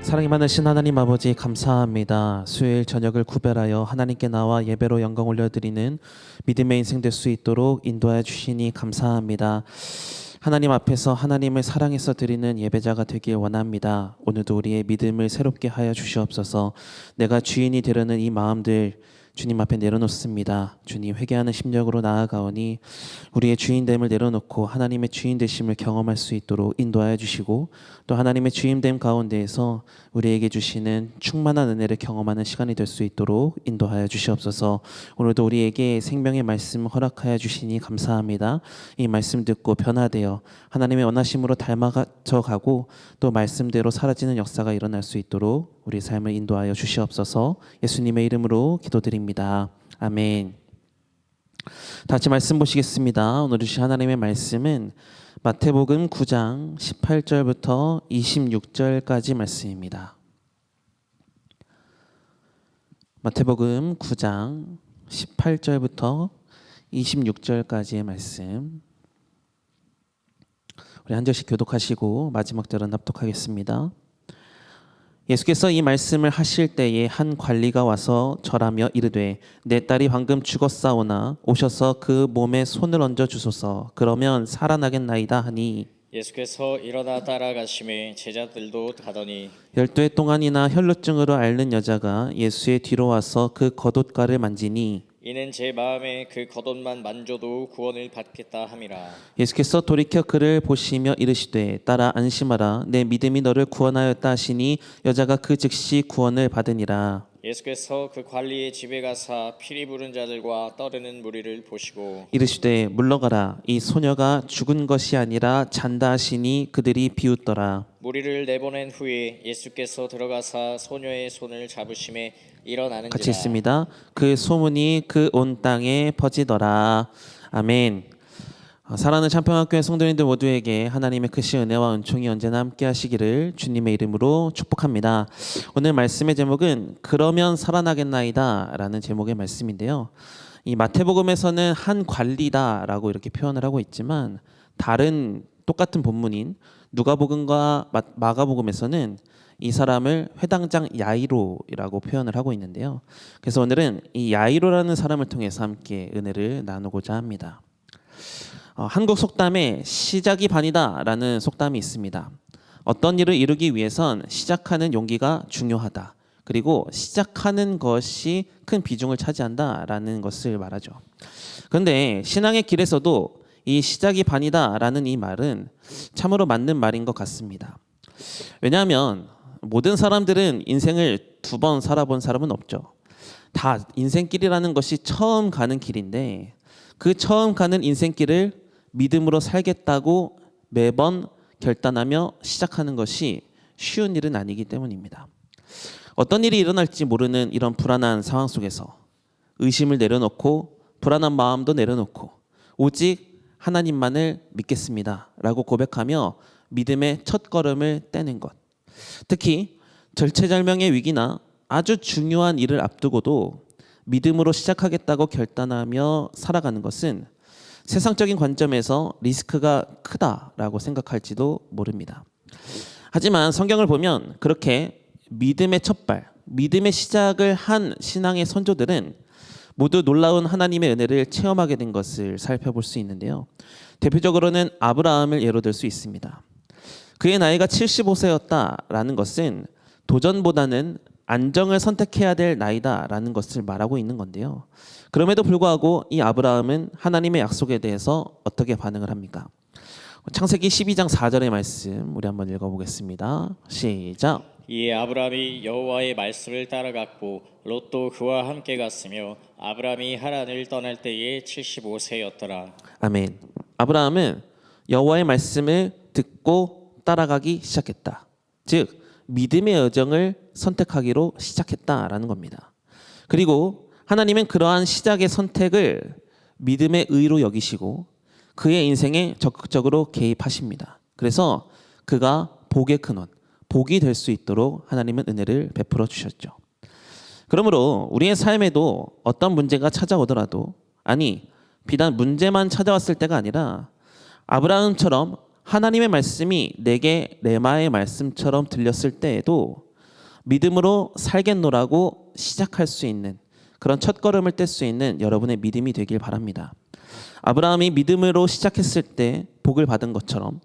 사랑이 많으신 하나님 아버지 감사합니다. 수요일 저녁을 구별하여 하나님께 나와 예배로 영광 올려드리는 믿음의 인생 될 수 있도록 인도하여 주시니 감사합니다. 하나님 앞에서 하나님을 사랑해서 드리는 예배자가 되길 원합니다. 오늘도 우리의 믿음을 새롭게 하여 주시옵소서. 내가 주인이 되려는 이 마음들 주님 앞에 내려놓습니다. 주님, 회개하는 심령으로 나아가오니 우리의 주인됨을 내려놓고 하나님의 주인 되심을 경험할 수 있도록 인도하여 주시고, 또 하나님의 주인됨 가운데에서 우리에게 주시는 충만한 은혜를 경험하는 시간이 될 수 있도록 인도하여 주시옵소서. 오늘도 우리에게 생명의 말씀 허락하여 주시니 감사합니다. 이 말씀 듣고 변화되어 하나님의 원하심으로 닮아져 가고 또 말씀대로 사라지는 역사가 일어날 수 있도록 우리 삶을 인도하여 주시옵소서. 예수님의 이름으로 기도드립니다. 아멘. 다시 말씀 보시겠습니다. 오늘 주신 하나님의 말씀은 마태복음 9장 18절부터 26절까지 말씀입니다. 마태복음 9장 18절부터 26절까지의 말씀. 우리 한 절씩 교독하시고 마지막 절은 납독하겠습니다. 예수께서 이 말씀을 하실 때에 한 관리가 와서 절하며 이르되 내 딸이 방금 죽었사오나 오셔서 그 몸에 손을 얹어 주소서. 그러면 살아나겠나이다 하니 예수께서 일어나 따라가심에 제자들도 가더니 12해 동안이나 혈루증으로 앓는 여자가 예수의 뒤로 와서 그 겉옷가를 만지니 이는 제 마음에 그 겉옷만 만져도 구원을 받겠다 함이라. 예수께서 돌이켜 그를 보시며 이르시되 딸아 안심하라 내 믿음이 너를 구원하였다 하시니 여자가 그 즉시 구원을 받으니라. 예수께서 그 관리의 집에 가사 피리 부른 자들과 떠르는 무리를 보시고 이르시되 물러가라 이 소녀가 죽은 것이 아니라 잔다 하시니 그들이 비웃더라. 무리를 내보낸 후에 예수께서 들어가사 소녀의 손을 잡으심에 일어나는지라. 같이 있습니다. 그 소문이 그 온 땅에 퍼지더라. 아멘. 사랑하는 참평학교의 성도님들 모두에게 하나님의 크신 은혜와 은총이 언제나 함께 하시기를 주님의 이름으로 축복합니다. 오늘 말씀의 제목은 그러면 살아나겠나이다 라는 제목의 말씀인데요. 이 마태복음에서는 한 관리다라고 이렇게 표현을 하고 있지만 다른 똑같은 본문인 누가복음과 마가복음에서는 이 사람을 회당장 야이로라고 표현을 하고 있는데요. 그래서 오늘은 이 야이로라는 사람을 통해서 함께 은혜를 나누고자 합니다. 한국 속담에 시작이 반이다라는 속담이 있습니다. 어떤 일을 이루기 위해선 시작하는 용기가 중요하다. 그리고 시작하는 것이 큰 비중을 차지한다라는 것을 말하죠. 그런데 신앙의 길에서도 이 시작이 반이다라는 이 말은 참으로 맞는 말인 것 같습니다. 왜냐하면 모든 사람들은 인생을 두 번 살아본 사람은 없죠. 다 인생길이라는 것이 처음 가는 길인데 그 처음 가는 인생길을 믿음으로 살겠다고 매번 결단하며 시작하는 것이 쉬운 일은 아니기 때문입니다. 어떤 일이 일어날지 모르는 이런 불안한 상황 속에서 의심을 내려놓고 불안한 마음도 내려놓고 오직 하나님만을 믿겠습니다 라고 고백하며 믿음의 첫 걸음을 떼는 것. 특히 절체절명의 위기나 아주 중요한 일을 앞두고도 믿음으로 시작하겠다고 결단하며 살아가는 것은 세상적인 관점에서 리스크가 크다라고 생각할지도 모릅니다. 하지만 성경을 보면 그렇게 믿음의 첫발, 믿음의 시작을 한 신앙의 선조들은 모두 놀라운 하나님의 은혜를 체험하게 된 것을 살펴볼 수 있는데요. 대표적으로는 아브라함을 예로 들 수 있습니다. 그의 나이가 75세였다라는 것은 도전보다는 안정을 선택해야 될 나이다라는 것을 말하고 있는 건데요. 그럼에도 불구하고 이 아브라함은 하나님의 약속에 대해서 어떻게 반응을 합니까? 창세기 12장 4절의 말씀 우리 한번 읽어보겠습니다. 시작. 이에 아브라함이 여호와의 말씀을 따라갔고 롯도 그와 함께 갔으며 아브라함이 하란을 떠날 때에 75세였더라. 아멘. 아브라함은 여호와의 말씀을 듣고 따라가기 시작했다. 즉 믿음의 여정을 선택하기로 시작했다라는 겁니다. 그리고 하나님은 그러한 시작의 선택을 믿음의 의로 여기시고 그의 인생에 적극적으로 개입하십니다. 그래서 그가 복의 근원, 복이 될 수 있도록 하나님은 은혜를 베풀어 주셨죠. 그러므로 우리의 삶에도 어떤 문제가 찾아오더라도, 아니 비단 문제만 찾아왔을 때가 아니라 아브라함처럼 하나님의 말씀이 내게 레마의 말씀처럼 들렸을 때에도 믿음으로 살겠노라고 시작할 수 있는 그런 첫걸음을 뗄 수 있는 여러분의 믿음이 되길 바랍니다. 아브라함이 믿음으로 시작했을 때 복을 받은 것처럼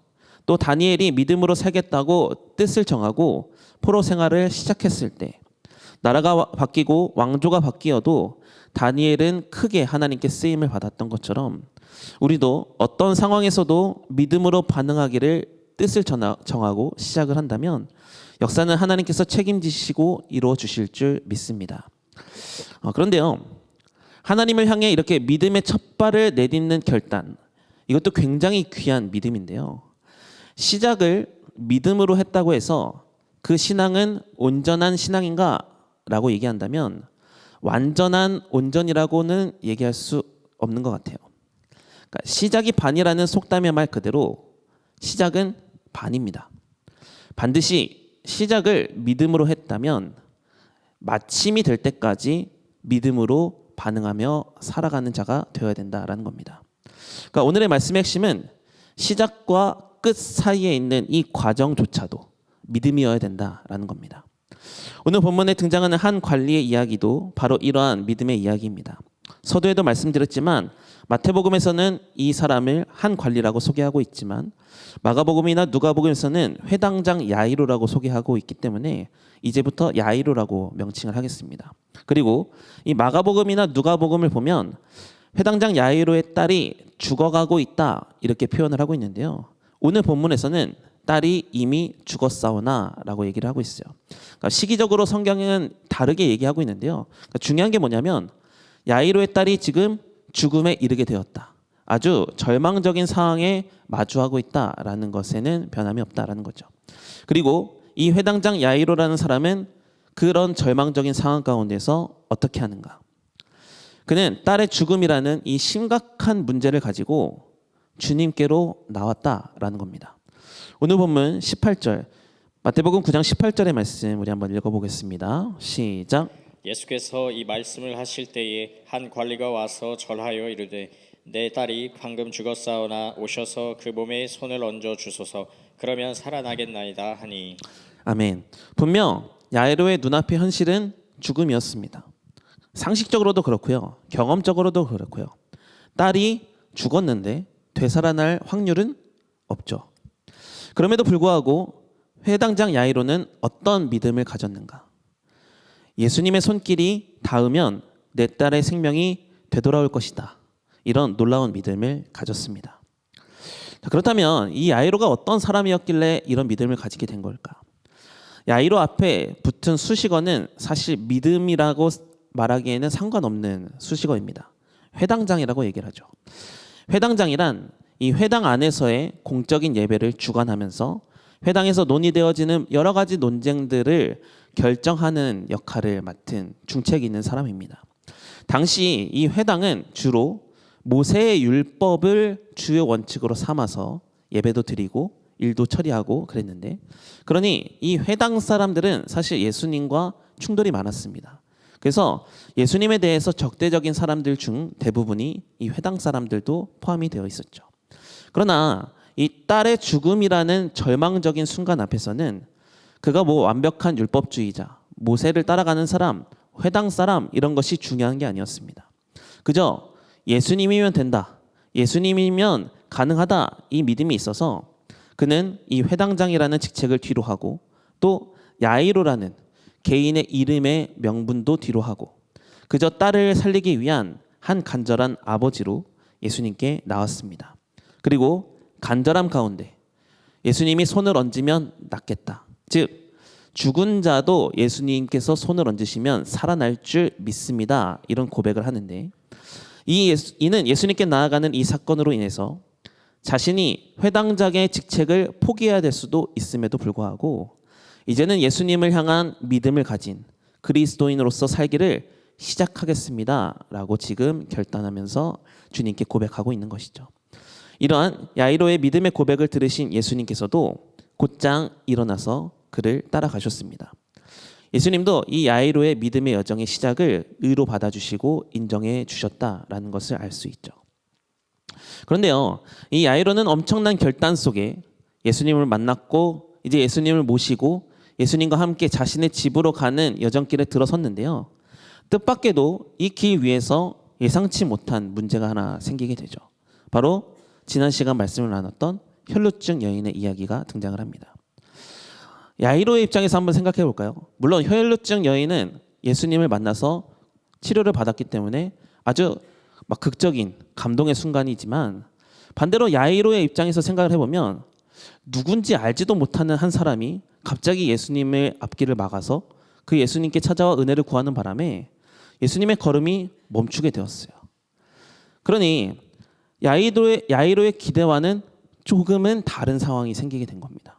또 다니엘이 믿음으로 살겠다고 뜻을 정하고 포로 생활을 시작했을 때 나라가 바뀌고 왕조가 바뀌어도 다니엘은 크게 하나님께 쓰임을 받았던 것처럼 우리도 어떤 상황에서도 믿음으로 반응하기를 뜻을 정하고 시작을 한다면 역사는 하나님께서 책임지시고 이루어 주실 줄 믿습니다. 그런데요, 하나님을 향해 이렇게 믿음의 첫 발을 내딛는 결단, 이것도 굉장히 귀한 믿음인데요. 시작을 믿음으로 했다고 해서 그 신앙은 온전한 신앙인가? 라고 얘기한다면 완전한 온전이라고는 얘기할 수 없는 것 같아요. 그러니까 시작이 반이라는 속담의 말 그대로 시작은 반입니다. 반드시 시작을 믿음으로 했다면 마침이 될 때까지 믿음으로 반응하며 살아가는 자가 되어야 된다라는 겁니다. 그러니까 오늘의 말씀의 핵심은 시작과 끝 사이에 있는 이 과정조차도 믿음이어야 된다라는 겁니다. 오늘 본문에 등장하는 한 관리의 이야기도 바로 이러한 믿음의 이야기입니다. 서두에도 말씀드렸지만 마태복음에서는 이 사람을 한 관리라고 소개하고 있지만 마가복음이나 누가복음에서는 회당장 야이로라고 소개하고 있기 때문에 이제부터 야이로라고 명칭을 하겠습니다. 그리고 이 마가복음이나 누가복음을 보면 회당장 야이로의 딸이 죽어가고 있다 이렇게 표현을 하고 있는데요. 오늘 본문에서는 딸이 이미 죽었사오나 라고 얘기를 하고 있어요. 그러니까 시기적으로 성경은 다르게 얘기하고 있는데요. 그러니까 중요한 게 뭐냐면 야이로의 딸이 지금 죽음에 이르게 되었다. 아주 절망적인 상황에 마주하고 있다라는 것에는 변함이 없다라는 거죠. 그리고 이 회당장 야이로라는 사람은 그런 절망적인 상황 가운데서 어떻게 하는가? 그는 딸의 죽음이라는 이 심각한 문제를 가지고 주님께로 나왔다라는 겁니다. 오늘 본문 18절 마태복음 9장 18절의 말씀 우리 한번 읽어보겠습니다. 시작. 예수께서 이 말씀을 하실 때에 한 관리가 와서 절하여 이르되 내 딸이 방금 죽었사오나 오셔서 그 몸에 손을 얹어 주소서 그러면 살아나겠나이다 하니. 아멘. 분명 야이로의 눈앞의 현실은 죽음이었습니다. 상식적으로도 그렇고요. 경험적으로도 그렇고요. 딸이 죽었는데 되살아날 확률은 없죠. 그럼에도 불구하고 회당장 야이로는 어떤 믿음을 가졌는가? 예수님의 손길이 닿으면 내 딸의 생명이 되돌아올 것이다. 이런 놀라운 믿음을 가졌습니다. 그렇다면 이 야이로가 어떤 사람이었길래 이런 믿음을 가지게 된 걸까? 야이로 앞에 붙은 수식어는 사실 믿음이라고 말하기에는 상관없는 수식어입니다. 회당장이라고 얘기를 하죠. 회당장이란 이 회당 안에서의 공적인 예배를 주관하면서 회당에서 논의되어지는 여러 가지 논쟁들을 결정하는 역할을 맡은 중책이 있는 사람입니다. 당시 이 회당은 주로 모세의 율법을 주요 원칙으로 삼아서 예배도 드리고 일도 처리하고 그랬는데, 그러니 이 회당 사람들은 사실 예수님과 충돌이 많았습니다. 그래서 예수님에 대해서 적대적인 사람들 중 대부분이 이 회당 사람들도 포함이 되어 있었죠. 그러나 이 딸의 죽음이라는 절망적인 순간 앞에서는 그가 뭐 완벽한 율법주의자, 모세를 따라가는 사람, 회당 사람 이런 것이 중요한 게 아니었습니다. 그저 예수님이면 된다, 예수님이면 가능하다 이 믿음이 있어서 그는 이 회당장이라는 직책을 뒤로 하고 또 야이로라는 개인의 이름의 명분도 뒤로 하고 그저 딸을 살리기 위한 한 간절한 아버지로 예수님께 나왔습니다. 그리고 간절함 가운데 예수님이 손을 얹으면 낫겠다. 즉 죽은 자도 예수님께서 손을 얹으시면 살아날 줄 믿습니다. 이런 고백을 하는데 이는 예수님께 나아가는 이 사건으로 인해서 자신이 회당장의 직책을 포기해야 될 수도 있음에도 불구하고 이제는 예수님을 향한 믿음을 가진 그리스도인으로서 살기를 시작하겠습니다. 라고 지금 결단하면서 주님께 고백하고 있는 것이죠. 이러한 야이로의 믿음의 고백을 들으신 예수님께서도 곧장 일어나서 그를 따라가셨습니다. 예수님도 이 야이로의 믿음의 여정의 시작을 의로 받아주시고 인정해 주셨다라는 것을 알 수 있죠. 그런데요, 이 야이로는 엄청난 결단 속에 예수님을 만났고 이제 예수님을 모시고 예수님과 함께 자신의 집으로 가는 여정길에 들어섰는데요. 뜻밖에도 이 길 위에서 예상치 못한 문제가 하나 생기게 되죠. 바로 지난 시간 말씀을 나눴던 혈루증 여인의 이야기가 등장을 합니다. 야이로의 입장에서 한번 생각해 볼까요? 물론 혈루증 여인은 예수님을 만나서 치료를 받았기 때문에 아주 막 극적인 감동의 순간이지만, 반대로 야이로의 입장에서 생각을 해보면 누군지 알지도 못하는 한 사람이 갑자기 예수님의 앞길을 막아서 그 예수님께 찾아와 은혜를 구하는 바람에 예수님의 걸음이 멈추게 되었어요. 그러니 야이로의 기대와는 조금은 다른 상황이 생기게 된 겁니다.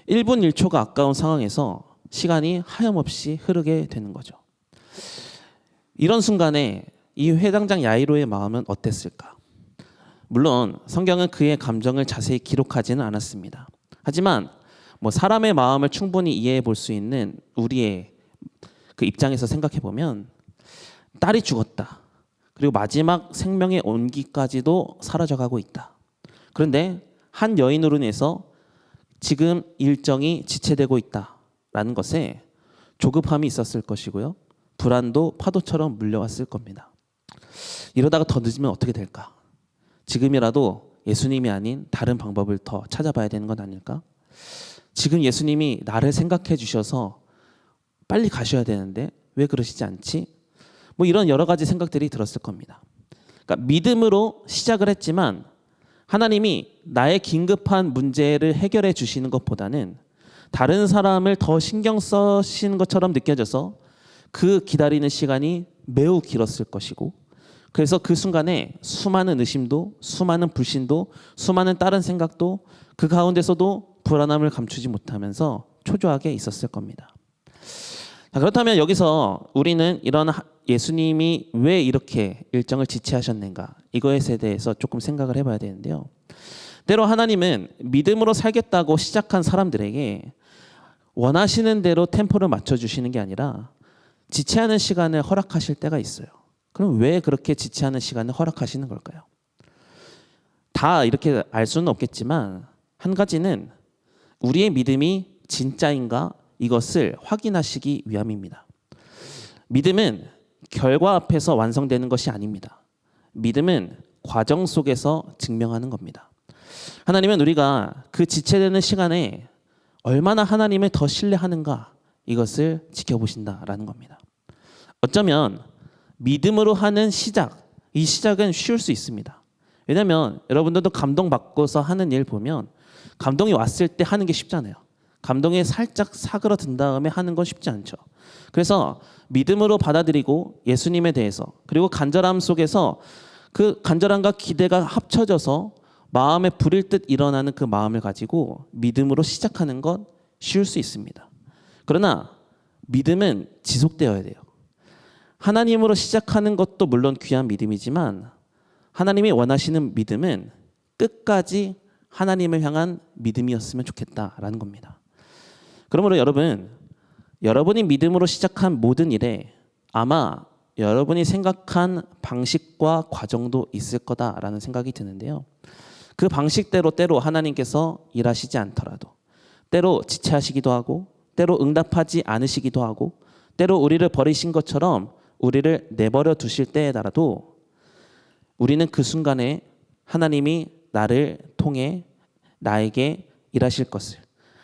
1분 1초가 아까운 상황에서 시간이 하염없이 흐르게 되는 거죠. 이런 순간에 이 회당장 야이로의 마음은 어땠을까? 물론 성경은 그의 감정을 자세히 기록하지는 않았습니다. 하지만 사람의 마음을 충분히 이해해 볼 수 있는 우리의 그 입장에서 생각해 보면, 딸이 죽었다. 그리고 마지막 생명의 온기까지도 사라져가고 있다. 그런데 한 여인으로 인해서 지금 일정이 지체되고 있다라는 것에 조급함이 있었을 것이고요. 불안도 파도처럼 물려왔을 겁니다. 이러다가 더 늦으면 어떻게 될까? 지금이라도 예수님이 아닌 다른 방법을 더 찾아봐야 되는 건 아닐까? 지금 예수님이 나를 생각해 주셔서 빨리 가셔야 되는데 왜 그러시지 않지? 이런 여러 가지 생각들이 들었을 겁니다. 그러니까 믿음으로 시작을 했지만 하나님이 나의 긴급한 문제를 해결해 주시는 것보다는 다른 사람을 더 신경 쓰시는 것처럼 느껴져서 그 기다리는 시간이 매우 길었을 것이고, 그래서 그 순간에 수많은 의심도, 수많은 불신도, 수많은 다른 생각도 그 가운데서도 불안함을 감추지 못하면서 초조하게 있었을 겁니다. 자, 그렇다면 여기서 우리는 이런 예수님이 왜 이렇게 일정을 지체하셨는가, 이거에 대해서 조금 생각을 해봐야 되는데요. 때로 하나님은 믿음으로 살겠다고 시작한 사람들에게 원하시는 대로 템포를 맞춰주시는 게 아니라 지체하는 시간을 허락하실 때가 있어요. 그럼 왜 그렇게 지체하는 시간을 허락하시는 걸까요? 다 이렇게 알 수는 없겠지만 한 가지는 우리의 믿음이 진짜인가, 이것을 확인하시기 위함입니다. 믿음은 결과 앞에서 완성되는 것이 아닙니다. 믿음은 과정 속에서 증명하는 겁니다. 하나님은 우리가 그 지체되는 시간에 얼마나 하나님을 더 신뢰하는가, 이것을 지켜보신다라는 겁니다. 어쩌면 믿음으로 하는 시작, 이 시작은 쉬울 수 있습니다. 왜냐하면 여러분들도 감동받고서 하는 일 보면 감동이 왔을 때 하는 게 쉽잖아요. 감동에 살짝 사그러든 다음에 하는 건 쉽지 않죠. 그래서 믿음으로 받아들이고 예수님에 대해서, 그리고 간절함 속에서 그 간절함과 기대가 합쳐져서 마음에 불일 듯 일어나는 그 마음을 가지고 믿음으로 시작하는 건 쉬울 수 있습니다. 그러나 믿음은 지속되어야 돼요. 하나님으로 시작하는 것도 물론 귀한 믿음이지만 하나님이 원하시는 믿음은 끝까지 하나님을 향한 믿음이었으면 좋겠다라는 겁니다. 그러므로 여러분이 믿음으로 시작한 모든 일에 아마 여러분이 생각한 방식과 과정도 있을 거다라는 생각이 드는데요. 그 방식대로 때로 하나님께서 일하시지 않더라도, 때로 지체하시기도 하고, 때로 응답하지 않으시기도 하고, 때로 우리를 버리신 것처럼 우리를 내버려 두실 때에라도 우리는 그 순간에 하나님이 나를 통해 나에게 일하실 것을,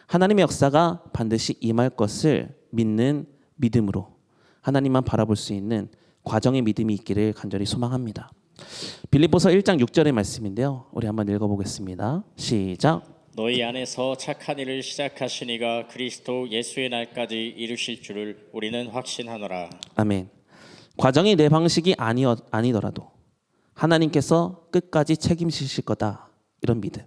하나님의 역사가 반드시 임할 것을 믿는 믿음으로 하나님만 바라볼 수 있는 과정의 믿음이 있기를 간절히 소망합니다. 빌립보서 1장 6절의 말씀인데요. 우리 한번 읽어보겠습니다. 시작. 너희 안에서 착한 일을 시작하신 이가 그리스도 예수의 날까지 이루실 줄을 우리는 확신하노라. 아멘. 과정이 내 방식이 아니더라도 하나님께서 끝까지 책임지실 거다, 이런 믿음.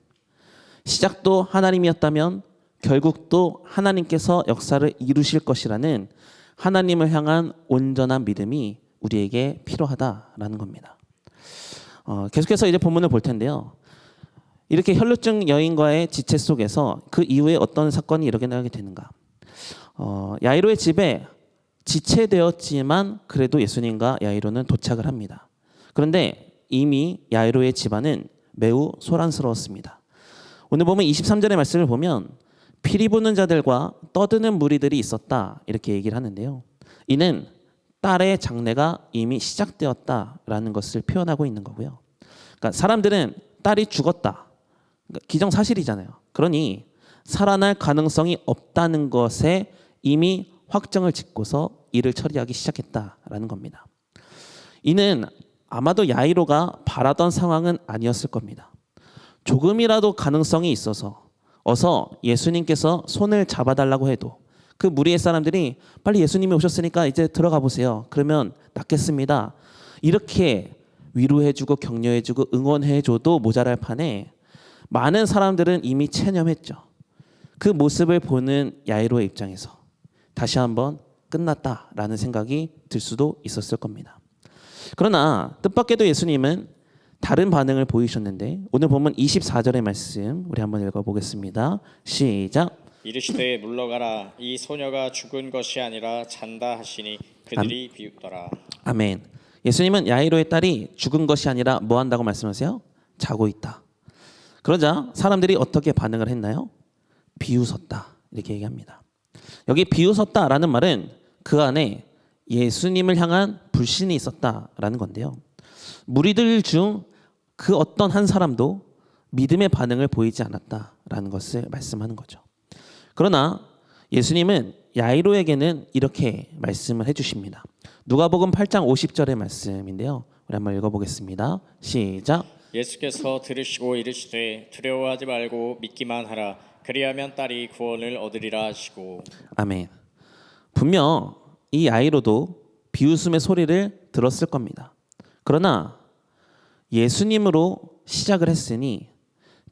시작도 하나님이었다면 결국도 하나님께서 역사를 이루실 것이라는 하나님을 향한 온전한 믿음이 우리에게 필요하다라는 겁니다. 계속해서 이제 본문을 볼 텐데요. 이렇게 혈루증 여인과의 지체 속에서 그 이후에 어떤 사건이 일어나게 되는가? 야이로의 집에 지체되었지만 그래도 예수님과 야이로는 도착을 합니다. 그런데 이미 야이로의 집안은 매우 소란스러웠습니다. 오늘 보면 23절의 말씀을 보면 피리 부는 자들과 떠드는 무리들이 있었다 이렇게 얘기를 하는데요. 이는 딸의 장례가 이미 시작되었다라는 것을 표현하고 있는 거고요. 그러니까 사람들은 딸이 죽었다. 그러니까 기정사실이잖아요. 그러니 살아날 가능성이 없다는 것에 이미 확정을 짓고서 일을 처리하기 시작했다라는 겁니다. 이는 아마도 야이로가 바라던 상황은 아니었을 겁니다. 조금이라도 가능성이 있어서 어서 예수님께서 손을 잡아달라고 해도 그 무리의 사람들이 빨리 예수님이 오셨으니까 이제 들어가 보세요. 그러면 낫겠습니다. 이렇게 위로해주고 격려해주고 응원해줘도 모자랄 판에 많은 사람들은 이미 체념했죠. 그 모습을 보는 야이로의 입장에서 다시 한번 끝났다라는 생각이 들 수도 있었을 겁니다. 그러나 뜻밖에도 예수님은 다른 반응을 보이셨는데 오늘 보면 24절의 말씀 우리 한번 읽어보겠습니다. 시작. 이르시되 물러가라 이 소녀가 죽은 것이 아니라 잔다 하시니 그들이 비웃더라. 아멘. 예수님은 야이로의 딸이 죽은 것이 아니라 뭐 한다고 말씀하세요? 자고 있다. 그러자 사람들이 어떻게 반응을 했나요? 비웃었다 이렇게 얘기합니다. 여기 비웃었다라는 말은 그 안에 예수님을 향한 불신이 있었다라는 건데요. 무리들 중 그 어떤 한 사람도 믿음의 반응을 보이지 않았다라는 것을 말씀하는 거죠. 그러나 예수님은 야이로에게는 이렇게 말씀을 해주십니다. 누가복음 8장 50절의 말씀인데요. 우리 한번 읽어보겠습니다. 시작. 예수께서 들으시고 이르시되 두려워하지 말고 믿기만 하라. 그리하면 딸이 구원을 얻으리라 하시고. 아멘. 분명 이 야이로도 비웃음의 소리를 들었을 겁니다. 그러나 예수님으로 시작을 했으니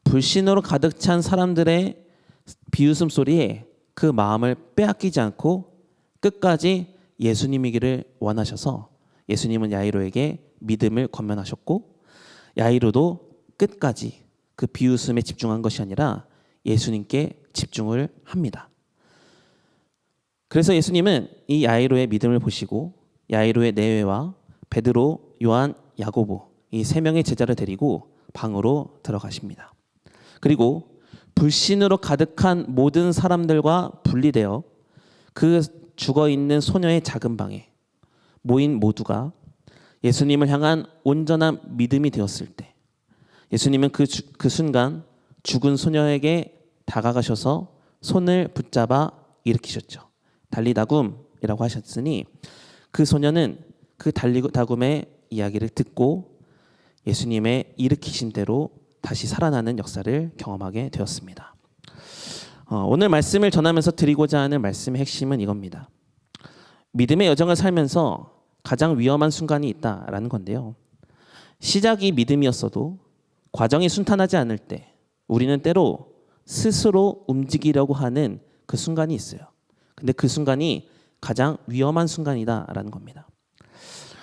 불신으로 가득 찬 사람들의 비웃음 소리에 그 마음을 빼앗기지 않고 끝까지 예수님이기를 원하셔서 예수님은 야이로에게 믿음을 권면하셨고 야이로도 끝까지 그 비웃음에 집중한 것이 아니라 예수님께 집중을 합니다. 그래서 예수님은 이 야이로의 믿음을 보시고 야이로의 내외와 베드로, 요한, 야고보 이 세 명의 제자를 데리고 방으로 들어가십니다. 그리고 불신으로 가득한 모든 사람들과 분리되어 그 죽어있는 소녀의 작은 방에 모인 모두가 예수님을 향한 온전한 믿음이 되었을 때 예수님은 그 순간 죽은 소녀에게 다가가셔서 손을 붙잡아 일으키셨죠. 달리다굼이라고 하셨으니 그 소녀는 그 달리다굼의 이야기를 듣고 예수님의 일으키심대로 다시 살아나는 역사를 경험하게 되었습니다. 오늘 말씀을 전하면서 드리고자 하는 말씀의 핵심은 이겁니다. 믿음의 여정을 살면서 가장 위험한 순간이 있다라는 건데요. 시작이 믿음이었어도 과정이 순탄하지 않을 때 우리는 때로 스스로 움직이려고 하는 그 순간이 있어요. 근데 그 순간이 가장 위험한 순간이다라는 겁니다.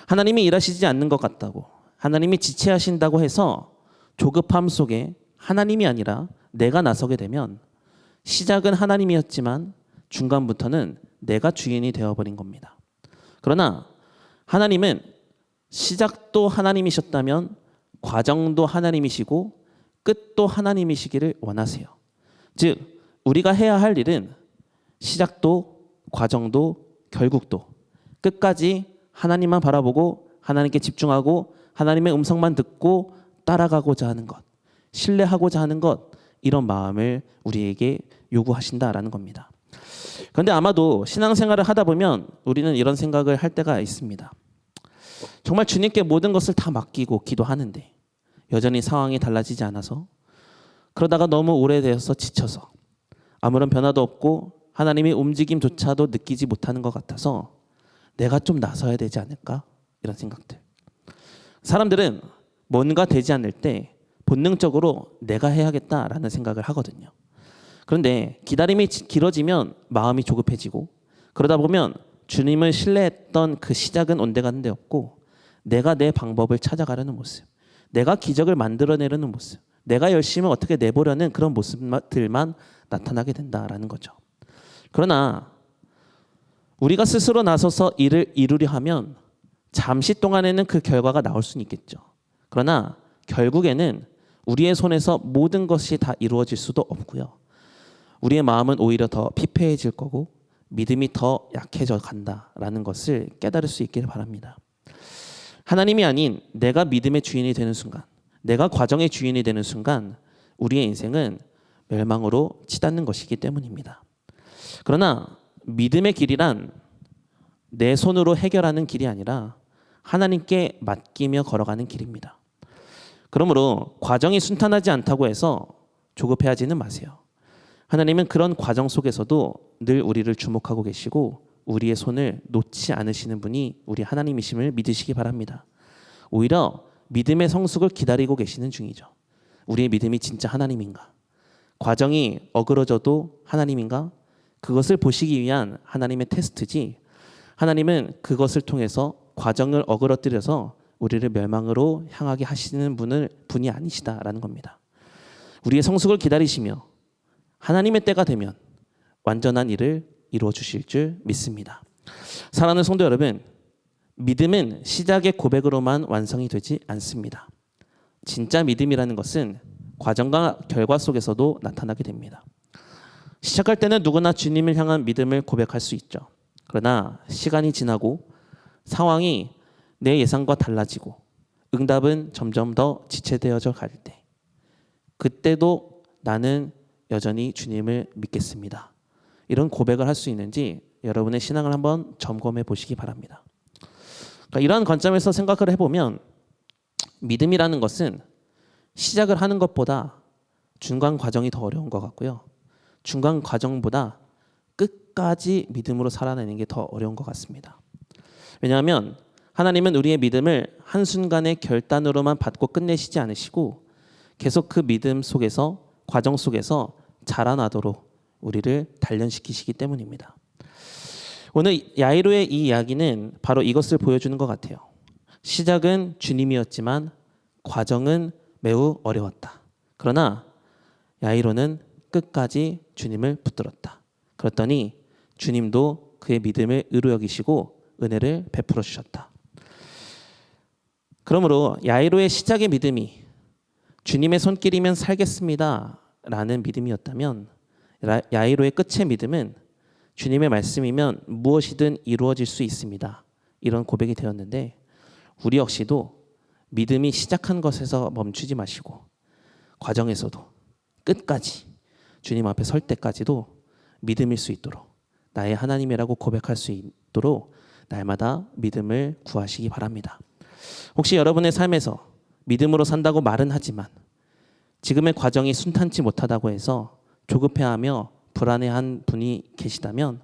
하나님이 일하시지 않는 것 같다고 하나님이 지체하신다고 해서 조급함 속에 하나님이 아니라 내가 나서게 되면 시작은 하나님이었지만 중간부터는 내가 주인이 되어버린 겁니다. 그러나 하나님은 시작도 하나님이셨다면 과정도 하나님이시고 끝도 하나님이시기를 원하세요. 즉 우리가 해야 할 일은 시작도 과정도 결국도 끝까지 하나님만 바라보고 하나님께 집중하고 하나님의 음성만 듣고 따라가고자 하는 것, 신뢰하고자 하는 것 이런 마음을 우리에게 요구하신다라는 겁니다. 그런데 아마도 신앙생활을 하다 보면 우리는 이런 생각을 할 때가 있습니다. 정말 주님께 모든 것을 다 맡기고 기도하는데 여전히 상황이 달라지지 않아서 그러다가 너무 오래되어서 지쳐서 아무런 변화도 없고 하나님의 움직임조차도 느끼지 못하는 것 같아서 내가 좀 나서야 되지 않을까? 이런 생각들. 사람들은 뭔가 되지 않을 때 본능적으로 내가 해야겠다라는 생각을 하거든요. 그런데 기다림이 길어지면 마음이 조급해지고 그러다 보면 주님을 신뢰했던 그 시작은 온데간데 없고 내가 내 방법을 찾아가려는 모습, 내가 기적을 만들어내려는 모습, 내가 열심히 어떻게 내보려는 그런 모습들만 나타나게 된다라는 거죠. 그러나 우리가 스스로 나서서 일을 이루려 하면 잠시 동안에는 그 결과가 나올 수는 있겠죠. 그러나 결국에는 우리의 손에서 모든 것이 다 이루어질 수도 없고요. 우리의 마음은 오히려 더 피폐해질 거고 믿음이 더 약해져 간다라는 것을 깨달을 수 있기를 바랍니다. 하나님이 아닌 내가 믿음의 주인이 되는 순간, 내가 과정의 주인이 되는 순간 우리의 인생은 멸망으로 치닫는 것이기 때문입니다. 그러나 믿음의 길이란 내 손으로 해결하는 길이 아니라 하나님께 맡기며 걸어가는 길입니다. 그러므로 과정이 순탄하지 않다고 해서 조급해하지는 마세요. 하나님은 그런 과정 속에서도 늘 우리를 주목하고 계시고 우리의 손을 놓지 않으시는 분이 우리 하나님이심을 믿으시기 바랍니다. 오히려 믿음의 성숙을 기다리고 계시는 중이죠. 우리의 믿음이 진짜 하나님인가? 과정이 어그러져도 하나님인가? 그것을 보시기 위한 하나님의 테스트지, 하나님은 그것을 통해서 과정을 어그러뜨려서 우리를 멸망으로 향하게 하시는 분이 아니시다라는 겁니다. 우리의 성숙을 기다리시며 하나님의 때가 되면 완전한 일을 이루어 주실 줄 믿습니다. 사랑하는 성도 여러분, 믿음은 시작의 고백으로만 완성이 되지 않습니다. 진짜 믿음이라는 것은 과정과 결과 속에서도 나타나게 됩니다. 시작할 때는 누구나 주님을 향한 믿음을 고백할 수 있죠. 그러나 시간이 지나고 상황이 내 예상과 달라지고 응답은 점점 더 지체되어져 갈 때, 그때도 나는 여전히 주님을 믿겠습니다. 이런 고백을 할 수 있는지 여러분의 신앙을 한번 점검해 보시기 바랍니다. 그러니까 이러한 관점에서 생각을 해보면 믿음이라는 것은 시작을 하는 것보다 중간 과정이 더 어려운 것 같고요. 중간 과정보다 끝까지 믿음으로 살아내는 게 더 어려운 것 같습니다. 왜냐하면 하나님은 우리의 믿음을 한순간의 결단으로만 받고 끝내시지 않으시고 계속 그 믿음 속에서, 과정 속에서 자라나도록 우리를 단련시키시기 때문입니다. 오늘 야이로의 이 이야기는 바로 이것을 보여주는 것 같아요. 시작은 주님이었지만 과정은 매우 어려웠다. 그러나 야이로는 끝까지 주님을 붙들었다. 그랬더니 주님도 그의 믿음을 의로 여기시고 은혜를 베풀어 주셨다. 그러므로 야이로의 시작의 믿음이 주님의 손길이면 살겠습니다 라는 믿음이었다면 야이로의 끝의 믿음은 주님의 말씀이면 무엇이든 이루어질 수 있습니다. 이런 고백이 되었는데 우리 역시도 믿음이 시작한 것에서 멈추지 마시고 과정에서도 끝까지 주님 앞에 설 때까지도 믿음일 수 있도록 나의 하나님이라고 고백할 수 있도록 날마다 믿음을 구하시기 바랍니다. 혹시 여러분의 삶에서 믿음으로 산다고 말은 하지만 지금의 과정이 순탄치 못하다고 해서 조급해하며 불안해한 분이 계시다면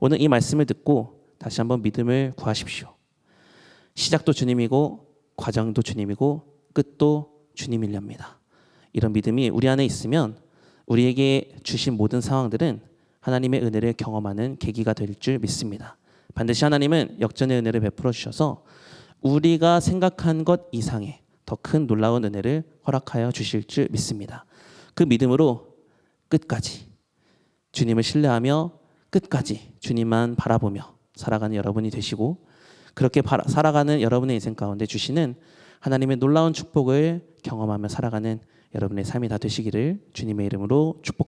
오늘 이 말씀을 듣고 다시 한번 믿음을 구하십시오. 시작도 주님이고 과정도 주님이고 끝도 주님이랍니다. 이런 믿음이 우리 안에 있으면 우리에게 주신 모든 상황들은 하나님의 은혜를 경험하는 계기가 될 줄 믿습니다. 반드시 하나님은 역전의 은혜를 베풀어 주셔서 우리가 생각한 것 이상의 더 큰 놀라운 은혜를 허락하여 주실 줄 믿습니다. 그 믿음으로 끝까지 주님을 신뢰하며 끝까지 주님만 바라보며 살아가는 여러분이 되시고 그렇게 살아가는 여러분의 인생 가운데 주시는 하나님의 놀라운 축복을 경험하며 살아가는 여러분의 삶이 다 되시기를 주님의 이름으로 축복합니다.